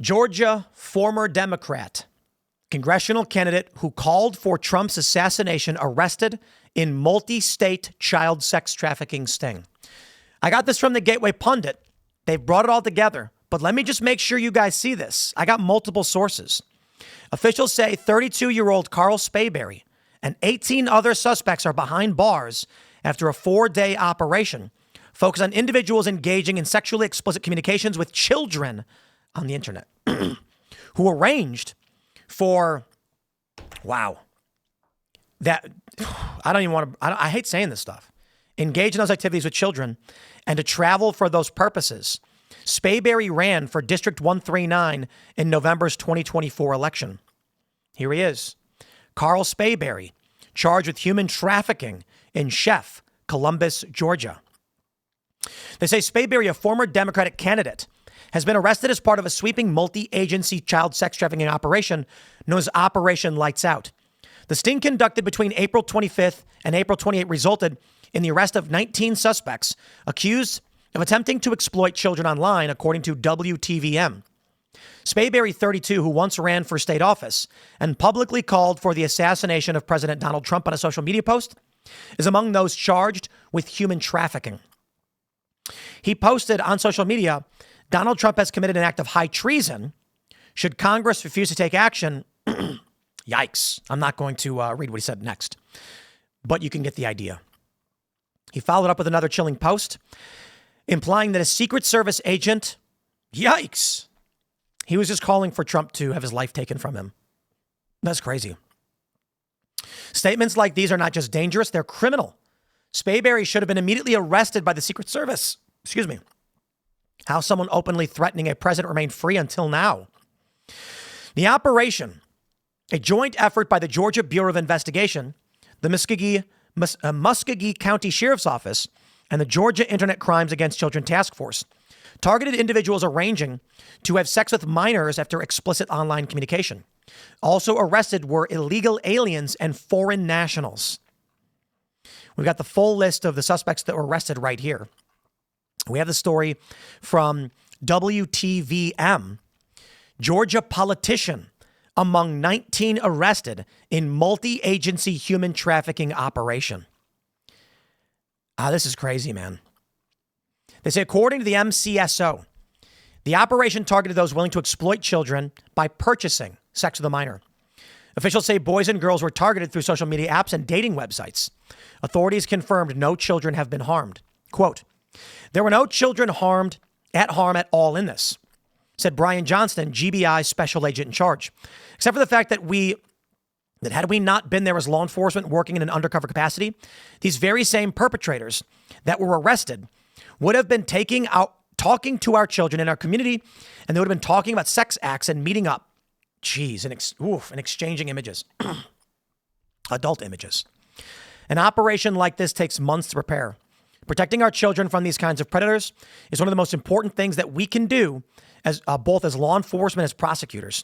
Georgia former Democrat, congressional candidate who called for Trump's assassination, arrested in multi-state child sex trafficking sting. I got this from the Gateway Pundit. They've brought it all together. But let me just make sure you guys see this. I got multiple sources. Officials say 32-year-old Carl Spayberry and 18 other suspects are behind bars after a 4-day operation focused on individuals engaging in sexually explicit communications with children on the internet who arranged for, that I don't even want to, I hate saying this stuff, engage in those activities with children and to travel for those purposes. Spayberry ran for District 139 in November's 2024 election. Here he is. Carl Spayberry, charged with human trafficking in Chef, Columbus, Georgia. They say Spayberry, a former Democratic candidate, has been arrested as part of a sweeping multi-agency child sex trafficking operation known as Operation Lights Out. The sting conducted between April 25th and April 28th resulted in the arrest of 19 suspects accused of attempting to exploit children online, according to WTVM. Spayberry, 32, who once ran for state office and publicly called for the assassination of President Donald Trump on a social media post, is among those charged with human trafficking. He posted on social media, Donald Trump has committed an act of high treason. Should Congress refuse to take action? Yikes. I'm not going to read what he said next, but you can get the idea. He followed up with another chilling post, implying that a Secret Service agent, yikes, he was just calling for Trump to have his life taken from him. That's crazy. Statements like these are not just dangerous, they're criminal. Spayberry should have been immediately arrested by the Secret Service. Excuse me. How someone openly threatening a president remained free until now. The operation, a joint effort by the Georgia Bureau of Investigation, the Muskogee County Sheriff's Office, and the Georgia Internet Crimes Against Children Task Force, targeted individuals arranging to have sex with minors after explicit online communication. Also arrested were illegal aliens and foreign nationals. We've got the full list of the suspects that were arrested right here. We have the story from WTVM. Georgia politician among 19 arrested in multi-agency human trafficking operation. This is crazy, man. They say, according to the MCSO, the operation targeted those willing to exploit children by purchasing sex with a minor. Officials say boys and girls were targeted through social media apps and dating websites. Authorities confirmed no children have been harmed. Quote, there were no children harmed at all in this, said Brian Johnston, GBI special agent in charge, except for the fact that had we not been there as law enforcement working in an undercover capacity, these very same perpetrators that were arrested would have been talking to our children in our community, and they would have been talking about sex acts and meeting up. Jeez, and exchanging images, adult images. An operation like this takes months to prepare. Protecting our children from these kinds of predators is one of the most important things that we can do as both as law enforcement as prosecutors.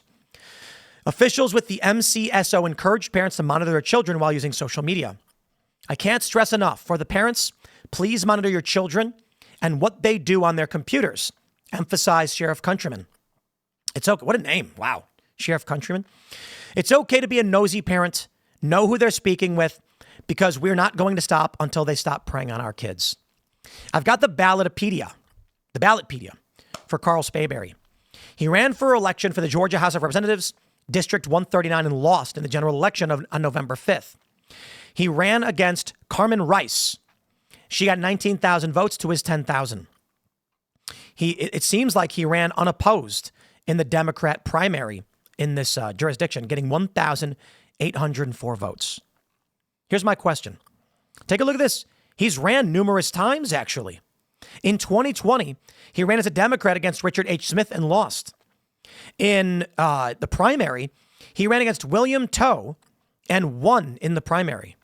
Officials with the MCSO encouraged parents to monitor their children while using social media. I can't stress enough for the parents, please monitor your children and what they do on their computers. Emphasize Sheriff Countryman. It's okay. What a name. Wow. Sheriff Countryman. It's okay to be a nosy parent, know who they're speaking with, because we're not going to stop until they stop preying on our kids. I've got the Ballotpedia for Carl Spayberry. He ran for election for the Georgia House of Representatives, District 139, and lost in the general election on November 5th. He ran against Carmen Rice. She got 19,000 votes to his 10,000. It seems like he ran unopposed in the Democrat primary in this jurisdiction, getting 1,804 votes. Here's my question. Take a look at this. He's ran numerous times, actually. In 2020, he ran as a Democrat against Richard H. Smith and lost. In the primary, he ran against William Toe and won in the primary.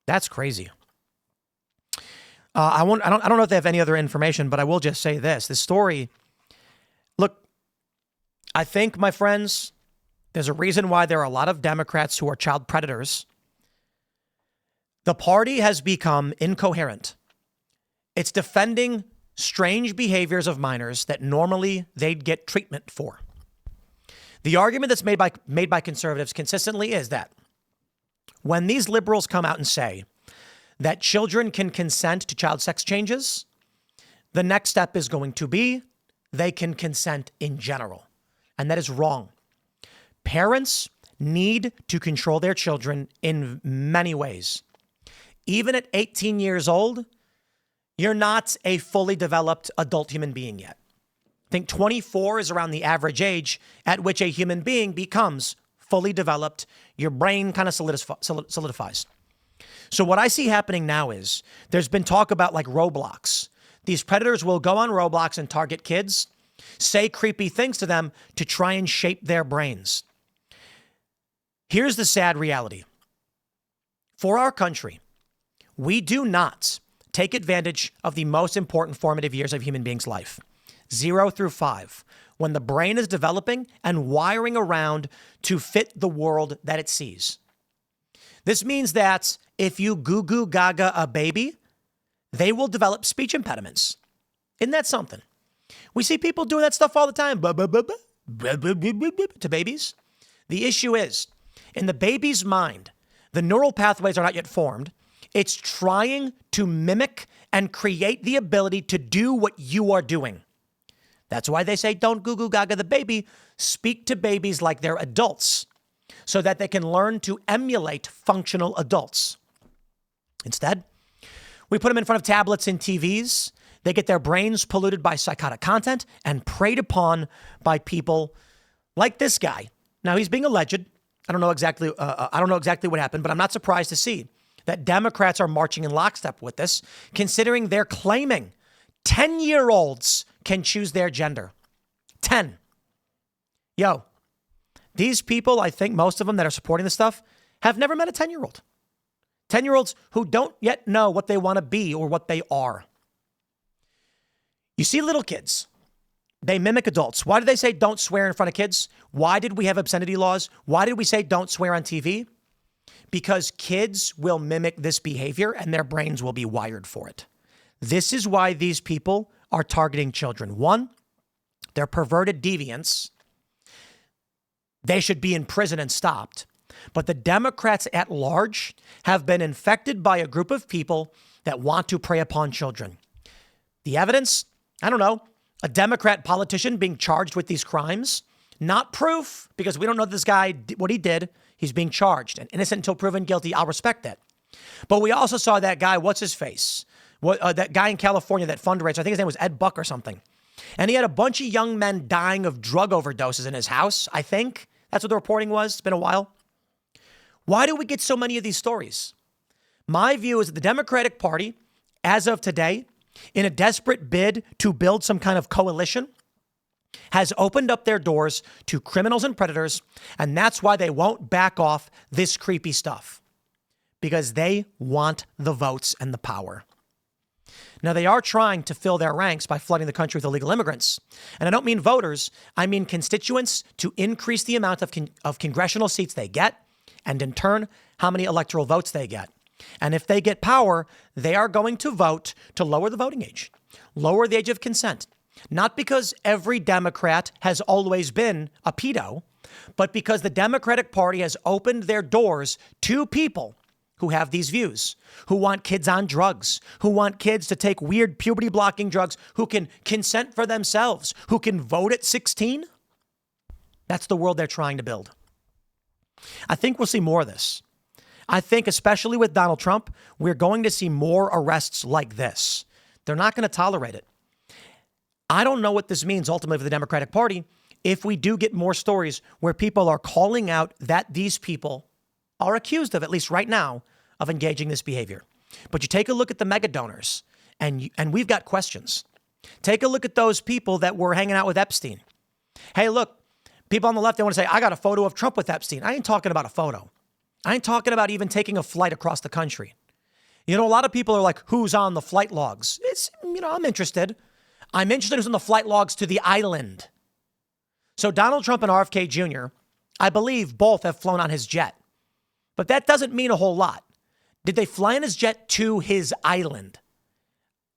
That's crazy. I don't know if they have any other information, but I will just say this. This story, look, I think, my friends, there's a reason why there are a lot of Democrats who are child predators. The party has become incoherent. It's defending strange behaviors of minors that normally they'd get treatment for. The argument that's made by conservatives consistently is that when these liberals come out and say that children can consent to child sex changes, the next step is going to be they can consent in general. And that is wrong. Parents need to control their children in many ways. Even at 18 years old, you're not a fully developed adult human being yet. I think 24 is around the average age at which a human being becomes fully developed. Your brain kind of solidifies. So what I see happening now is there's been talk about like Roblox. These predators will go on Roblox and target kids, say creepy things to them to try and shape their brains. Here's the sad reality. For our country, we do not take advantage of the most important formative years of human beings' life, 0 through 5, when the brain is developing and wiring around to fit the world that it sees. This means that if you goo goo gaga a baby, they will develop speech impediments. Isn't that something? We see people doing that stuff all the time to babies. The issue is, in the baby's mind, the neural pathways are not yet formed. It's trying to mimic and create the ability to do what you are doing. That's why they say don't goo goo gaga the baby. Speak to babies like they're adults so that they can learn to emulate functional adults. Instead, we put them in front of tablets and TVs. They get their brains polluted by psychotic content and preyed upon by people like this guy. Now, he's being alleged. I don't know exactly what happened, but I'm not surprised to see that Democrats are marching in lockstep with this, considering they're claiming 10-year-olds can choose their gender. 10. Yo, these people, I think most of them that are supporting this stuff, have never met a 10-year-old. 10-year-olds who don't yet know what they want to be or what they are. You see little kids. They mimic adults. Why do they say don't swear in front of kids? Why did we have obscenity laws? Why did we say don't swear on TV? Because kids will mimic this behavior and their brains will be wired for it. This is why these people are targeting children. One, they're perverted deviants. They should be in prison and stopped. But the Democrats at large have been infected by a group of people that want to prey upon children. The evidence? I don't know. A Democrat politician being charged with these crimes? Not proof, because we don't know this guy, what he did. He's being charged and innocent until proven guilty. I'll respect that. But we also saw that guy, what's his face? That guy in California, that fundraiser, I think his name was Ed Buck or something. And he had a bunch of young men dying of drug overdoses in his house, I think. That's what the reporting was. It's been a while. Why do we get so many of these stories? My view is that the Democratic Party, as of today, in a desperate bid to build some kind of coalition, has opened up their doors to criminals and predators, and that's why they won't back off this creepy stuff, because they want the votes and the power. Now, they are trying to fill their ranks by flooding the country with illegal immigrants. And I don't mean voters, I mean constituents, to increase the amount of congressional seats they get, and in turn, how many electoral votes they get. And if they get power, they are going to vote to lower the voting age, lower the age of consent. Not because every Democrat has always been a pedo, but because the Democratic Party has opened their doors to people who have these views, who want kids on drugs, who want kids to take weird puberty-blocking drugs, who can consent for themselves, who can vote at 16. That's the world they're trying to build. I think we'll see more of this. I think, especially with Donald Trump, we're going to see more arrests like this. They're not going to tolerate it. I don't know what this means ultimately for the Democratic Party if we do get more stories where people are calling out that these people are accused of, at least right now, of engaging this behavior. But you take a look at the mega donors, and we've got questions. Take a look at those people that were hanging out with Epstein. Hey, look, people on the left, they want to say, I got a photo of Trump with Epstein. I ain't talking about a photo. I ain't talking about even taking a flight across the country. You know, a lot of people are like, who's on the flight logs? I'm interested. I'm interested in who's on the flight logs to the island. So Donald Trump and RFK Jr., I believe both have flown on his jet. But that doesn't mean a whole lot. Did they fly in his jet to his island?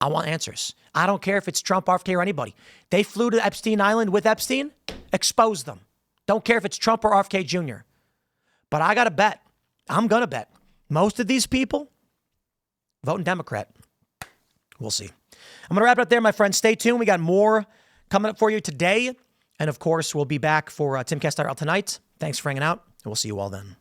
I want answers. I don't care if it's Trump, RFK, or anybody. They flew to Epstein Island with Epstein. Expose them. Don't care if it's Trump or RFK Jr. But I got to bet. I'm going to bet. Most of these people voting Democrat. We'll see. I'm going to wrap it up there, my friends. Stay tuned. We got more coming up for you today. And of course, we'll be back for Timcast IRL tonight. Thanks for hanging out, and we'll see you all then.